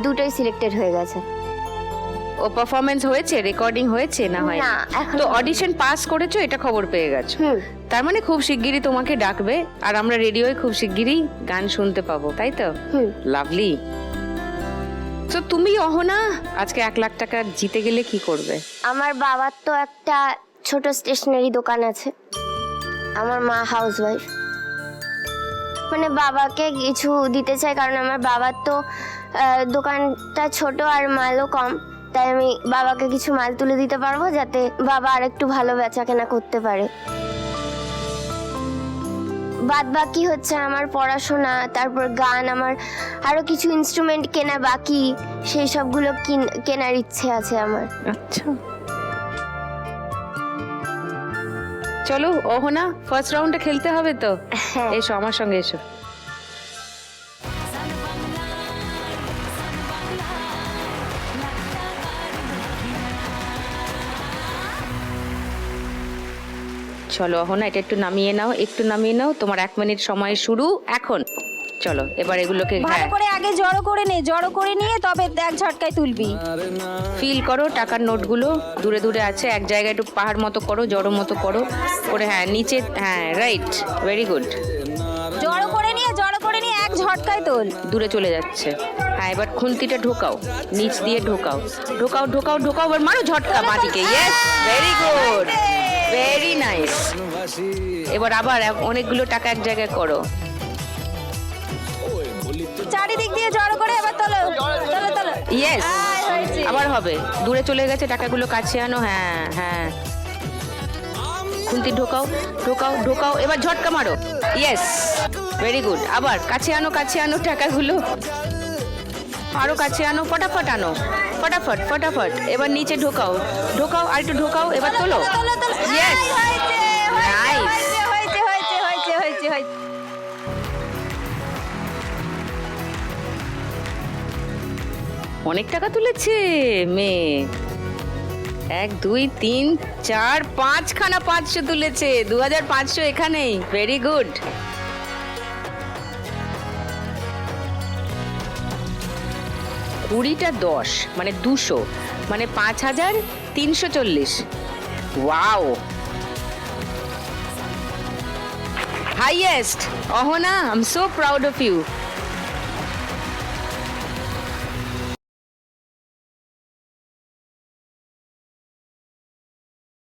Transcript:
দুটোই সিলেক্টেড হয়ে গেছে। ও পারফরমেন্স হয়েছে, রেকর্ডিং হয়েছে না হয়? না, এখনো তো হয়নি। অডিশন পাস করেছো, এটা খবর পেয়ে গেছো। হুম। তার মানে খুব শিগগিরই তোমাকে ডাকবে, আর আমরা রেডিওয় খুব শিগগিরই গান শুনতে পাবো, তাই তো? হুম। লাভলি। তো তুমি অহনা আজকে 1 লাখ টাকা জিতে গেলে কি করবে? আমার বাবার তো একটা ছোট স্টেশনারি দোকান আছে, আমার মা হাউসওয়াইফ, মানে বাবাকে কিছু দিতে চাই, কারণ আমার বাবার তো দোকানটা ছোট আর মালও কম, তাই আমি বাবাকে কিছু মাল তুলে দিতে পারবো যাতে বাবা আর একটু ভালো বেচা কেনা করতে পারে। বাদ বাকি হচ্ছে আমার পড়াশোনা, তারপর গান, আমার আরো কিছু ইনস্ট্রুমেন্ট কেনা বাকি, সেই সবগুলো কেনার ইচ্ছে আছে আমার। আচ্ছা, চলো অহনা, ফার্স্ট রাউন্ডে খেলতে হবে তো। হ্যাঁ। এসো আমার সঙ্গে এসো। চলো অহনা, এটা একটু নামিয়ে নাও, একটু নামিয়ে নাও। তোমার 1 মিনিট সময় শুরু এখন। চলো এবার এগুলোকে ভালো করে আগে জড়ো করে নে, জড়ো করে নিয়ে তবে এক ঝটকায় তুলবি। ফিল করো টাকার নোটগুলো দূরে দূরে আছে, এক জায়গায় একটু পাহাড় মতো করো, জড়ো মতো করো করে, হ্যাঁ নিচে, হ্যাঁ রাইট, ভেরি গুড। জড়ো করে নিয়ে এক ঝটকায় তোল। দূরে চলে যাচ্ছে। হ্যাঁ এবার খুন্তিটা ঢোকাও, নিচ দিয়ে ঢোকাও, ঢোকাও ঢোকাও ঢোকাও, এবার মারো ঝটকা বাঁদিকে। Yes, very good, very nice. এবার আবার অনেকগুলো টাকা এক জায়গায় করো। চারিদিক দিয়ে জড়ো করে এবার তোলো তোলো তোলো। ইয়েস, হয়েছে। আবার হবে। দূরে চলে গেছে, টাকাগুলো কাছে আনো। হ্যাঁ হ্যাঁ, খুন্তি ঢোকাও ঢোকাও ঢোকাও, এবার ঝটকা মারো। Yes, very good. আবার কাছে আনো টাকাগুলো, আরো কাছে আনো, ফটাফট আনো, ফটাফট ফটাফট। এবার নিচে ঢোকাও ঢোকাও, আর একটু ঢোকাও, এবার তোলো। তোলো তোলো। ইয়েস, হয়েছে নাইস। হয়েছে হয়েছে হয়েছে হয়েছে হয়েছে। অনেক টাকা তুলেছে মেয়ে। 1 2 3 4 5 খানা 500 তুলেছে। 2500 এখানেই। Very good. কুড়িটা 10 মানে 200, মানে 5340। Wow, highest. Ahana, I am so proud of you.